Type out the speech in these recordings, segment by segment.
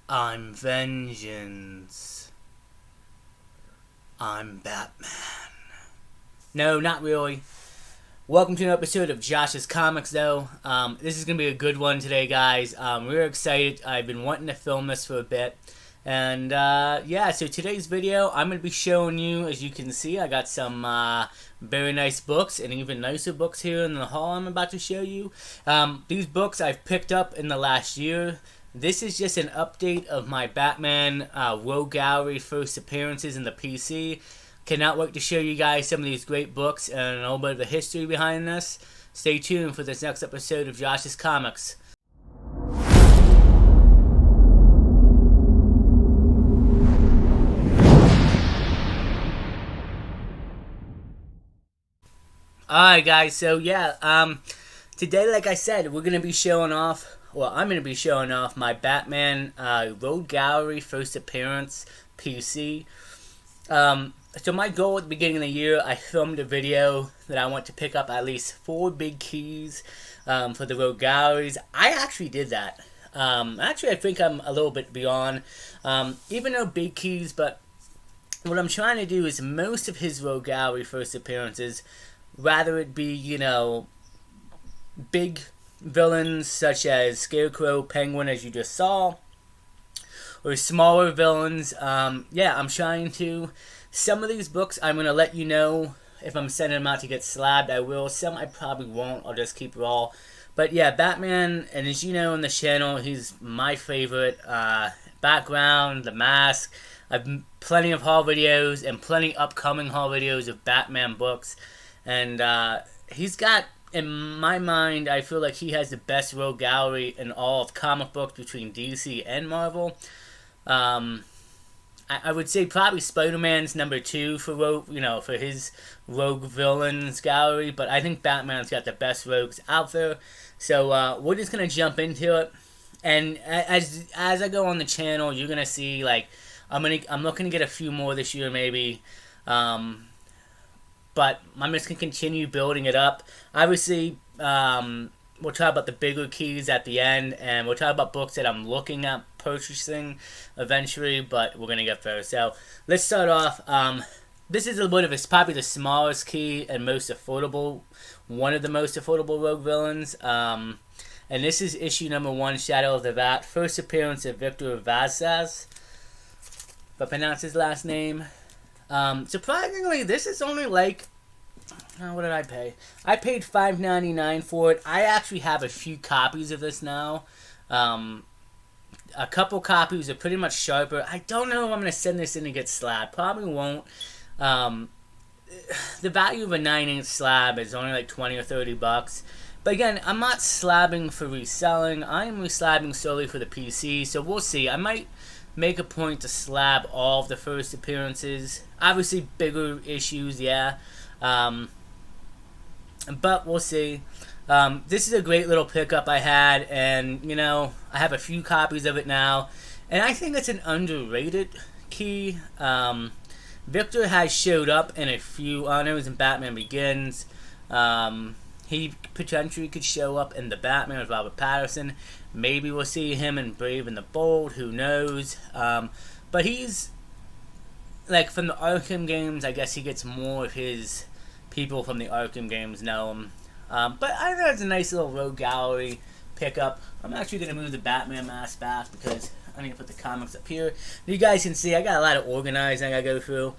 I'm vengeance. I'm Batman. No, not really. Welcome to an episode of Josh's Comics, though. This is going to be a good one today, guys. We're excited. I've been wanting to film this for a bit. And, so today's video, I'm going to be showing you, as you can see, I got some very nice books and even nicer books here in the haul I'm about to show you. These books I've picked up in the last year. This is just an update of my Batman Rogue Gallery first appearances in the PC. Cannot wait to show you guys some of these great books and a little bit of the history behind this. Stay tuned for this next episode of Josh's Comics. Alright guys, so today, like I said, we're going to be showing off, I'm going to be showing off my Batman Rogue Gallery first appearance PC. So my goal at the beginning of the year, I filmed a video that I want to pick up at least 4 big keys for the Rogue Galleries. I actually did that. I think I'm a little bit beyond, even though big keys, but what I'm trying to do is most of his Rogue Gallery first appearances, rather it be, big villains such as Scarecrow, Penguin, as you just saw, or smaller villains. I'm trying to. Some of these books, I'm going to let you know if I'm sending them out to get slabbed. I will. Some I probably won't. I'll just keep raw. But yeah, Batman, and as you know on the channel, he's my favorite. Background, The Mask. I've plenty of haul videos and plenty upcoming haul videos of Batman books. And he's got, in my mind, I feel like he has the best Rogue Gallery in all of comic books between DC and Marvel. I would say probably Spider-Man's number 2 for Rogue, for his Rogue Villains Gallery, but I think Batman's got the best rogues out there. So we're just gonna jump into it, and as I go on the channel, you're gonna see I'm looking to get a few more this year maybe, but I'm just gonna continue building it up. Obviously, we'll talk about the bigger keys at the end, and we'll talk about books that I'm looking at purchasing eventually, but we're going to get there. So let's start off. This is a bit of probably the smallest key and most affordable, one of the most affordable Rogue Villains. And this is issue number 1, Shadow of the Vat. First appearance of Victor Vazquez, if I pronounce his last name. Surprisingly, this is only what did I pay? I paid $5.99 for it. I actually have a few copies of this now. A couple copies are pretty much sharper. I don't know if I'm going to send this in to get slabbed. Probably won't. The value of a 9-inch slab is only like 20 or 30 bucks. But again, I'm not slabbing for reselling. I am slabbing solely for the PC. So we'll see. I might make a point to slab all of the first appearances. Obviously, bigger issues, yeah. But we'll see. This is a great little pickup I had, and I have a few copies of it now, and I think it's an underrated key. Victor has showed up in a few honors in Batman Begins. He potentially could show up in the Batman with Robert Pattinson. Maybe we'll see him in Brave and the Bold, who knows. But he's from the Arkham games. I guess he gets more of his people from the Arkham games know him. But I think it's a nice little Rogue Gallery pickup. I'm actually going to move the Batman mask back because I need to put the comics up here. You guys can see I got a lot of organizing I got to go through.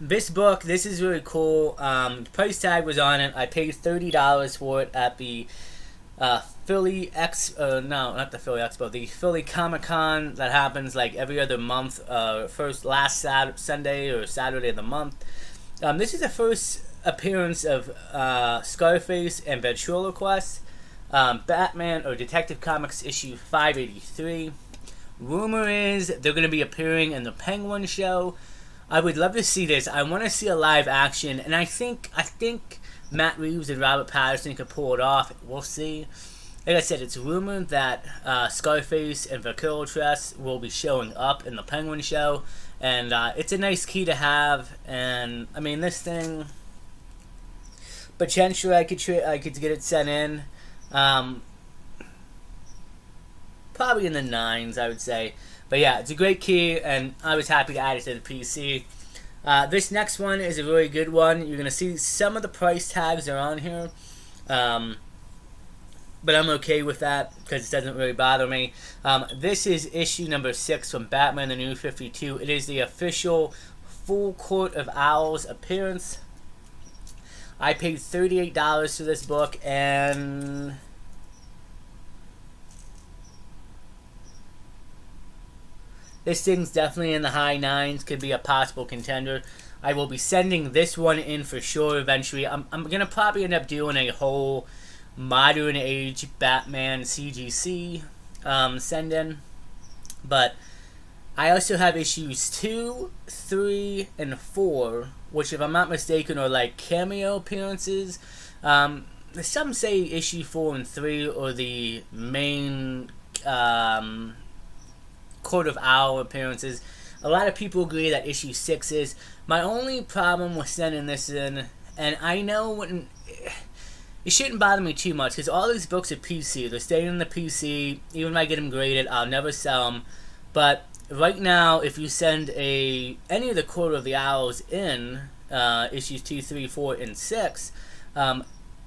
This book, this is really cool. The price tag was on it. I paid $30 for it at the Philly the Philly Comic Con that happens every other month, last Sunday or Saturday of the month. This is the first appearance of Scarface and Ventriloquist, Batman or Detective Comics issue 583. Rumor is they're going to be appearing in the Penguin show. I would love to see this. I want to see a live action, and I think Matt Reeves and Robert Pattinson could pull it off. We'll see. Like I said, it's rumored that Scarface and Ventriloquist will be showing up in the Penguin show, and it's a nice key to have. And I mean, this thing, potentially I could get it sent in. probably in the 9s, I would say. But yeah, it's a great key, and I was happy to add it to the PC. This next one is a really good one. You're going to see some of the price tags are on here. But I'm okay with that because it doesn't really bother me. This is issue number 6 from Batman the New 52. It is the official full Court of Owls appearance. I paid $38 for this book, and this thing's definitely in the high 9s, could be a possible contender. I will be sending this one in for sure eventually. I'm going to probably end up doing a whole modern age Batman CGC send-in. But I also have issues 2, 3, and 4, which if I'm not mistaken are like cameo appearances. Some say issue 4 and 3 are the main Court of Owl appearances. A lot of people agree that issue 6 is. My only problem with sending this in, and I know when it shouldn't bother me too much because all these books are PC. They're staying in the PC. Even if I get them graded, I'll never sell them. But right now, if you send any of the Court of the Owls in issues 2, 3, 4, and 6,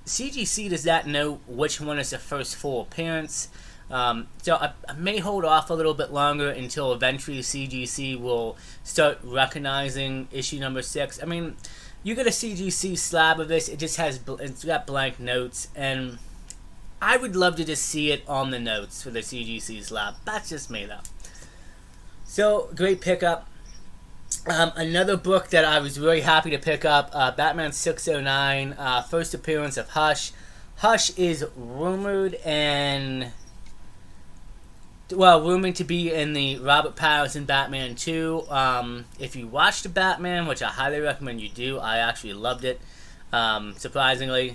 CGC does not know which one is the first full appearance. So I may hold off a little bit longer until eventually CGC will start recognizing issue number 6. I mean, you get a CGC slab of this, it's got blank notes, and I would love to just see it on the notes for the CGC slab. That's just me though. So, great pickup. Another book that I was really happy to pick up, Batman 609, first appearance of Hush. Hush is rumored to be in the Robert Pattinson Batman 2. If you watched the Batman, which I highly recommend you do, I actually loved it, surprisingly.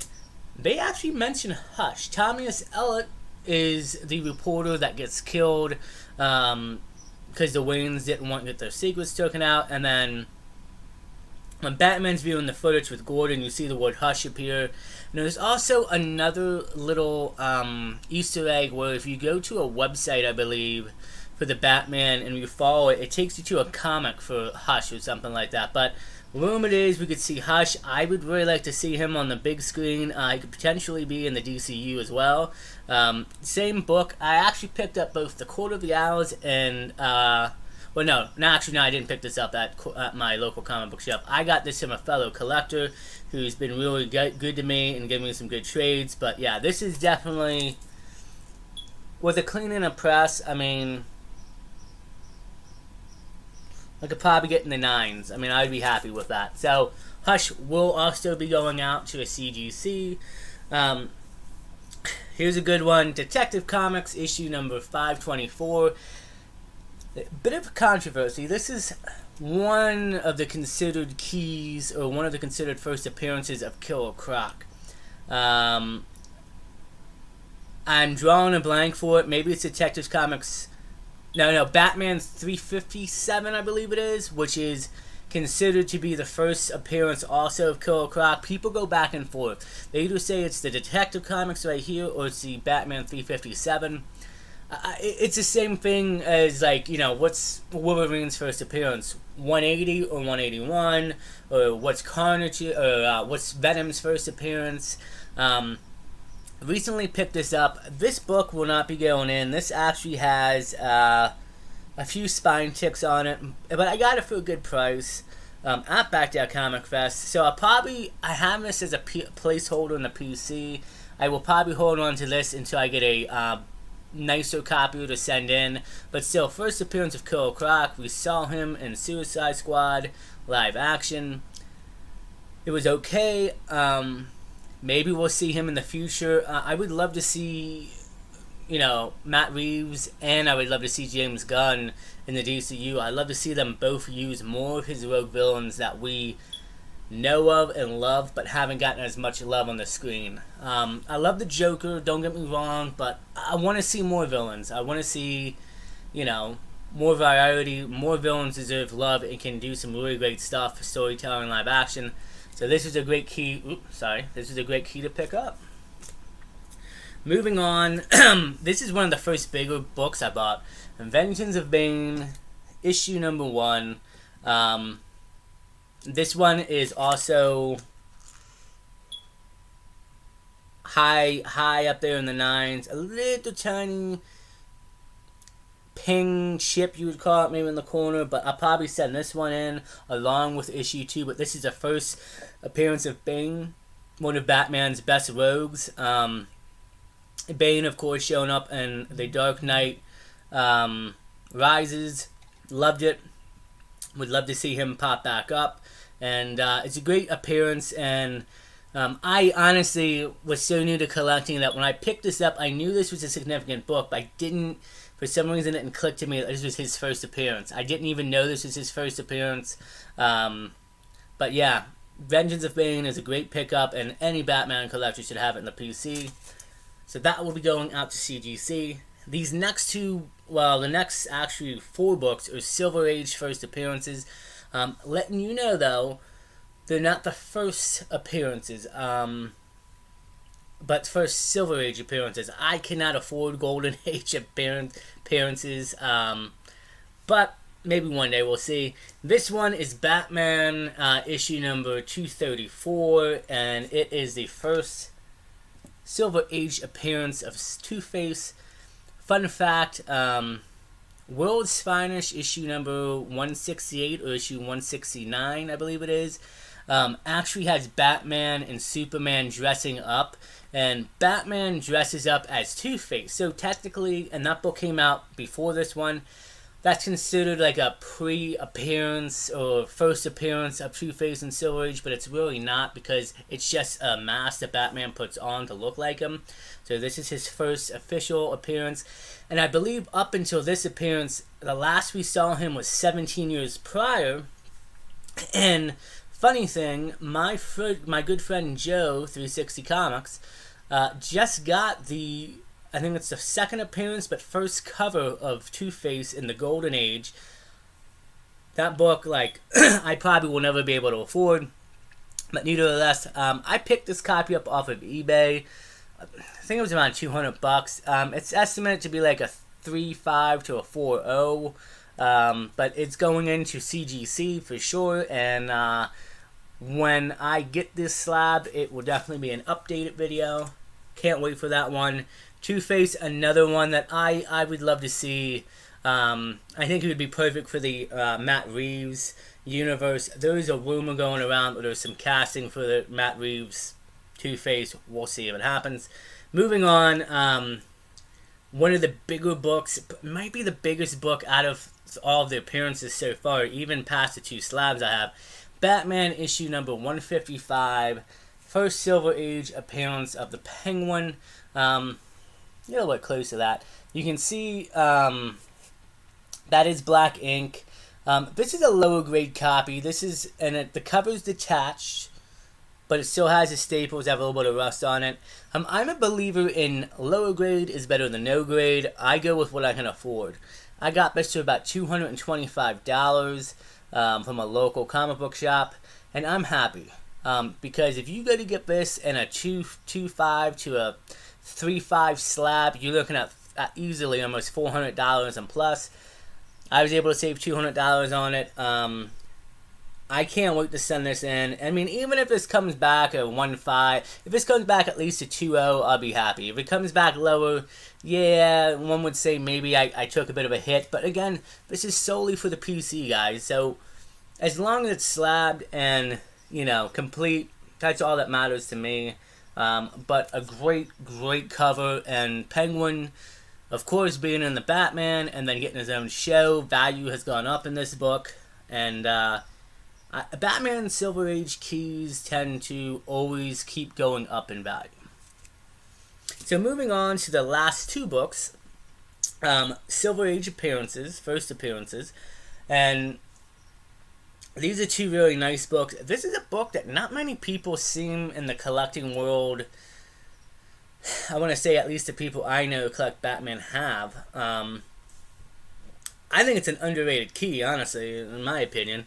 They actually mention Hush. Thomas Elliott is the reporter that gets killed because the Waynes didn't want to get their secrets taken out, and then when Batman's viewing the footage with Gordon, you see the word Hush appear. And there's also another little Easter egg where if you go to a website, I believe, for the Batman and you follow it, it takes you to a comic for Hush or something like that. But rumored is we could see Hush. I would really like to see him on the big screen. He could potentially be in the DCU as well. Same book. I actually picked up both The Court of the Owls and well, no, I didn't pick this up at my local comic book shop. I got this from a fellow collector who's been really good to me and giving me some good trades. But yeah, this is definitely, with a cleaning of press, I mean, I could probably get in the 9s. I mean, I'd be happy with that. So, Hush will also be going out to a CGC. Here's a good one. Detective Comics, issue number 524. Bit of controversy. This is one of the considered keys, or one of the considered first appearances of Killer Croc. I'm drawing a blank for it. Maybe it's Detective Comics. No, Batman 357, I believe it is, which is considered to be the first appearance also of Killer Croc. People go back and forth. They either say it's the Detective Comics right here, or it's the Batman 357. It's the same thing as, like, you know, what's Wolverine's first appearance? 180 or 181? Or what's Carnage, or what's Venom's first appearance? Recently picked this up. This book will not be going in. This actually has a few spine ticks on it, but I got it for a good price at Backdown Comic Fest. So I have this as a placeholder in the PC. I will probably hold on to this until I get a nicer copy to send in. But still, first appearance of Killer Croc. We saw him in Suicide Squad live action. It was okay. Maybe we'll see him in the future. I would love to see, you know, Matt Reeves, and I would love to see James Gunn in the DCU. I'd love to see them both use more of his rogue villains that we know of and love, but haven't gotten as much love on the screen. I love the Joker, don't get me wrong, but I want to see more villains. I want to see, you know, more variety. More villains deserve love and can do some really great stuff for storytelling, live action. So this is a great key. This is a great key to pick up. Moving on, this is one of the first bigger books I bought. Vengeance of Bane, issue number 1. This one is also high up there in the 9s. A little tiny ping chip, you would call it, maybe in the corner, but I'll probably send this one in along with issue 2. But this is the first appearance of Bane, one of Batman's best rogues. Bane, of course, showing up in The Dark Knight Rises. Loved it. Would love to see him pop back up. And it's a great appearance. And I honestly was so new to collecting that when I picked this up, I knew this was a significant book, but I didn't, for some reason, it didn't click to me that this was his first appearance. I didn't even know this was his first appearance. But yeah, Vengeance of Bane is a great pickup, and any Batman collector should have it in the PC. So that will be going out to CGC. These next two, well, the next actually 4 books are Silver Age first appearances. Letting you know, though, they're not the first appearances, but first Silver Age appearances. I cannot afford Golden Age appearances, but maybe one day we'll see. This one is Batman issue number 234, and it is the first Silver Age appearance of Two-Face. Fun fact, World's Finest issue number 168 or issue 169, I believe it is, actually has Batman and Superman dressing up, and Batman dresses up as Two-Face. So technically, and that book came out before this one, that's considered like a pre-appearance or first appearance of Two-Face in Silver Age, but it's really not, because it's just a mask that Batman puts on to look like him. So this is his first official appearance. And I believe up until this appearance, the last we saw him was 17 years prior. And funny thing, my good friend Joe, 360 Comics, just got the, I think it's the second appearance, but first cover of Two-Face in the Golden Age. That book, like, I probably will never be able to afford, but nevertheless, I picked this copy up off of eBay. I think it was around $200. It's estimated to be like a 3.5 to a 4.0, but it's going into CGC for sure, and when I get this slab, it will definitely be an updated video. Can't wait for that one. Two-Face, another one that I would love to see. I think it would be perfect for the Matt Reeves universe. There is a rumor going around, but there's some casting for the Matt Reeves Two-Face. We'll see if it happens. Moving on, one of the bigger books, might be the biggest book out of all of the appearances so far, even past the 2 slabs I have. Batman issue number 155, first Silver Age appearance of the Penguin. A little bit close to that. You can see that is black ink. This is a lower grade copy. This is, and the cover's detached, but it still has the staples, have a little bit of rust on it. I'm a believer in lower grade is better than no grade. I go with what I can afford. I got this for about $225 from a local comic book shop, and I'm happy. Because if you go to get this in a 2.5 to a 3.5 slab, you're looking at easily almost $400 and plus. I was able to save $200 on it. I can't wait to send this in. I mean, even if this comes back a 1.5, if this comes back at least a 2.0, I'll be happy. If it comes back lower, yeah, one would say maybe I took a bit of a hit. But again, this is solely for the PC, guys. So as long as it's slabbed and, you know, complete, that's all that matters to me. But a great cover, and Penguin, of course, being in the Batman and then getting his own show, value has gone up in this book. And Batman Silver Age keys tend to always keep going up in value. So moving on to the last 2 books, Silver Age appearances, first appearances, and these are 2 really nice books. This is a book that not many people seem in the collecting world, I want to say at least the people I know who collect Batman have. I think it's an underrated key, honestly, in my opinion.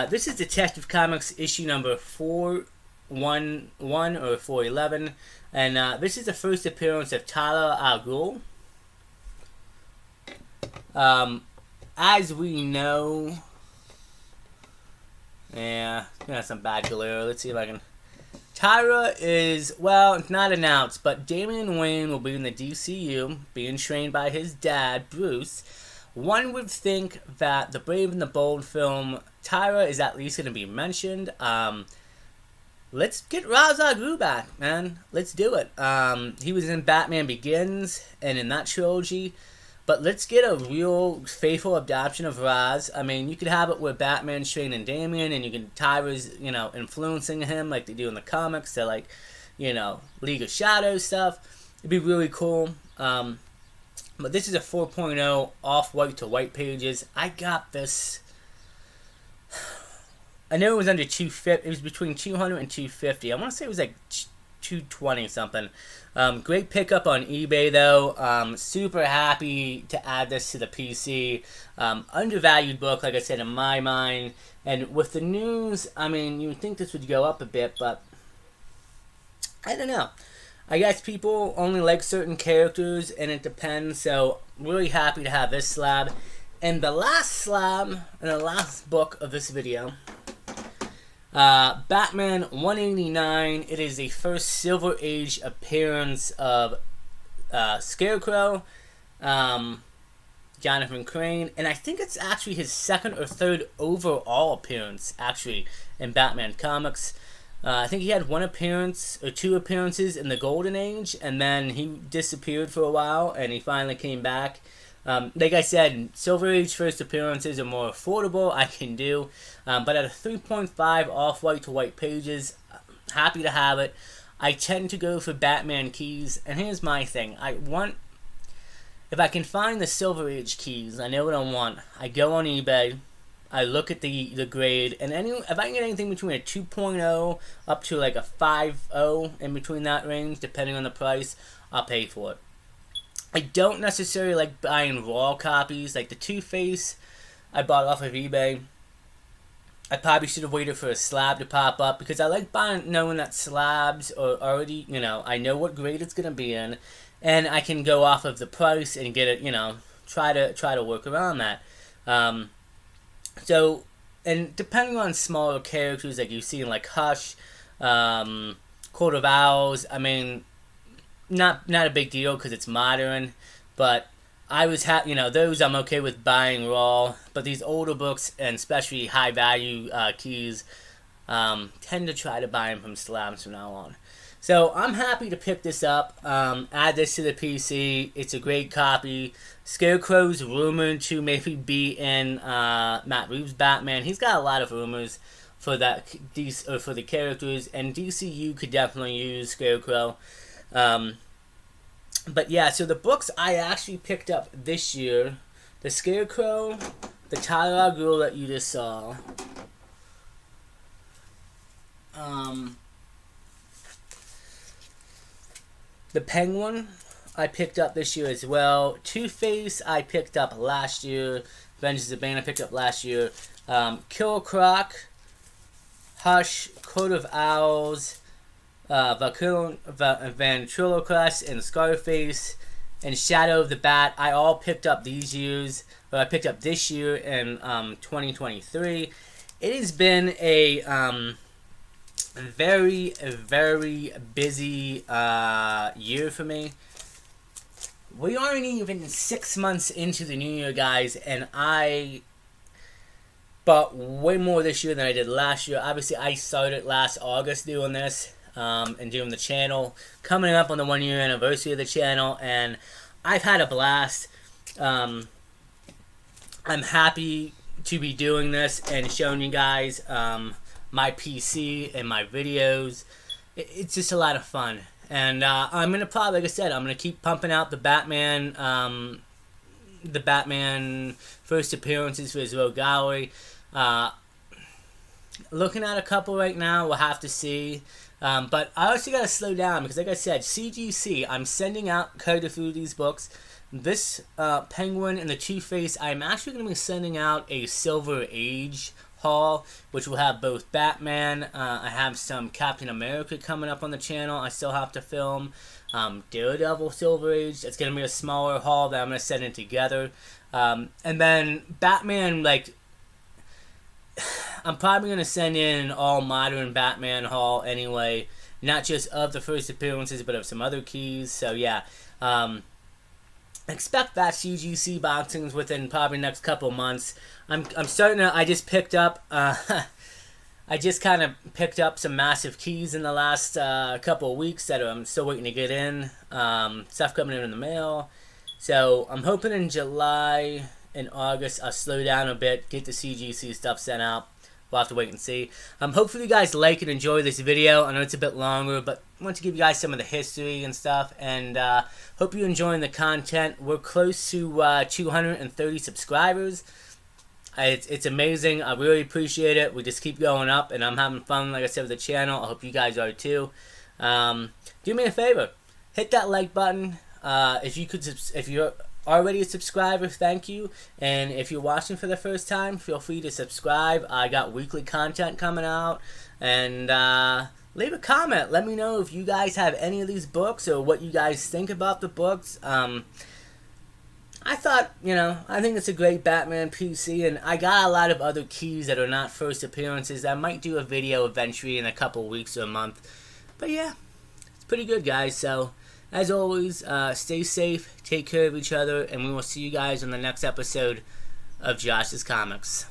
This is Detective Comics issue number 4 411 or 411, and this is the first appearance of Tyler Al Ghul. As we know, yeah, some bad glare. Let's see if I can. Tyra is, well, it's not announced, but Damian Wayne will be in the DCU, being trained by his dad, Bruce. One would think that the Brave and the Bold film, Tyra is at least going to be mentioned. Let's get Ra's al Ghul back, man. Let's do it. He was in Batman Begins and in that trilogy. But let's get a real faithful adaptation of Ra's. I mean, you could have it where Batman's training Damian, and you can Tyra's, influencing him like they do in the comics. To like, League of Shadows stuff. It'd be really cool. But this is a 4.0 off-white to white pages. I got this. I know it was under 250. It was between 200 and 250. I want to say it was like 220 something. Great pickup on eBay though. Super happy to add this to the PC. Undervalued book, like I said, in my mind. And with the news, I mean, you would think this would go up a bit, but I don't know. I guess people only like certain characters, and it depends. So really happy to have this slab. And the last slab, and the last book of this video, Batman 189. It is the first Silver Age appearance of Scarecrow, Jonathan Crane, and I think it's actually his second or third overall appearance, actually, in Batman comics. I think he had one appearance or two appearances in the Golden Age, and then he disappeared for a while, and he finally came back. Like I said, Silver Age first appearances are more affordable, I can do. But at a 3.5 off-white to white pages, happy to have it. I tend to go for Batman keys, and here's my thing. If I can find the Silver Age keys, I know what I want. I go on eBay, I look at the grade, and if I can get anything between a 2.0 up to like a 5.0 in between that range, depending on the price, I'll pay for it. I don't necessarily like buying raw copies, like the Two-Face I bought off of eBay. I probably should have waited for a slab to pop up, because I like knowing that slabs are already, I know what grade it's going to be in, and I can go off of the price and get it, try to work around that. So, and depending on smaller characters like you see in like Hush, Court of Owls, I mean, not a big deal because it's modern, but I was those I'm okay with buying raw, but these older books, and especially high value keys, tend to try to buy them from slabs from now on. So I'm happy to pick this up, add this to the PC. It's a great copy. Scarecrow's rumored to maybe be in Matt Reeves' Batman. He's got a lot of rumors for that for the characters, and DCU could definitely use Scarecrow. But yeah, so the books I actually picked up this year, the Scarecrow, the Tyler Al Ghul that you just saw, the Penguin I picked up this year as well. Two-Face I picked up last year. Vengeance of Bane I picked up last year. Killer Croc, Hush, Court of Owls, Ventriloquist, and Scarface, and Shadow of the Bat. I all picked up these years, but I picked up this year in 2023. It has been a very, very busy year for me. We aren't even 6 months into the new year, guys, and I bought way more this year than I did last year. Obviously, I started last August doing this. And doing the channel, coming up on the 1 year anniversary of the channel, and I've had a blast. I'm happy to be doing this and showing you guys my PC and my videos. It's just a lot of fun, and I'm gonna probably, like I said, I'm gonna keep pumping out the Batman first appearances for his Rogue Gallery. Looking at a couple right now, we'll have to see. But I also got to slow down because, like I said, CGC, I'm sending out quite a few of these books. This Penguin and the Two-Face, I'm actually going to be sending out a Silver Age haul, which will have both Batman. I have some Captain America coming up on the channel. I still have to film. Daredevil Silver Age. It's gonna be a smaller haul that I'm gonna send in together. And then Batman, like, I'm probably gonna send in an all modern Batman haul anyway. Not just of the first appearances, but of some other keys. So yeah. Expect that CGC boxings within probably next couple months. I'm starting to. I just picked up. I just kind of picked up some massive keys in the last couple of weeks that I'm still waiting to get in. Stuff coming in the mail. So I'm hoping in July and August I'll slow down a bit, get the CGC stuff sent out. We'll have to wait and see. Hopefully you guys like and enjoy this video. I know it's a bit longer, but I want to give you guys some of the history and stuff. And hope you're enjoying the content. We're close to 230 subscribers. It's amazing. I really appreciate it. We just keep going up, and I'm having fun, like I said, with the channel. I hope you guys are too. Do me a favor. Hit that like button. If you're already a subscriber, thank you. And if you're watching for the first time, feel free to subscribe. I got weekly content coming out. And leave a comment. Let me know if you guys have any of these books or what you guys think about the books. I thought, I think it's a great Batman PC, and I got a lot of other keys that are not first appearances. I might do a video eventually in a couple weeks or a month. But yeah, it's pretty good, guys. So, as always, stay safe, take care of each other, and we will see you guys on the next episode of Josh's Comics.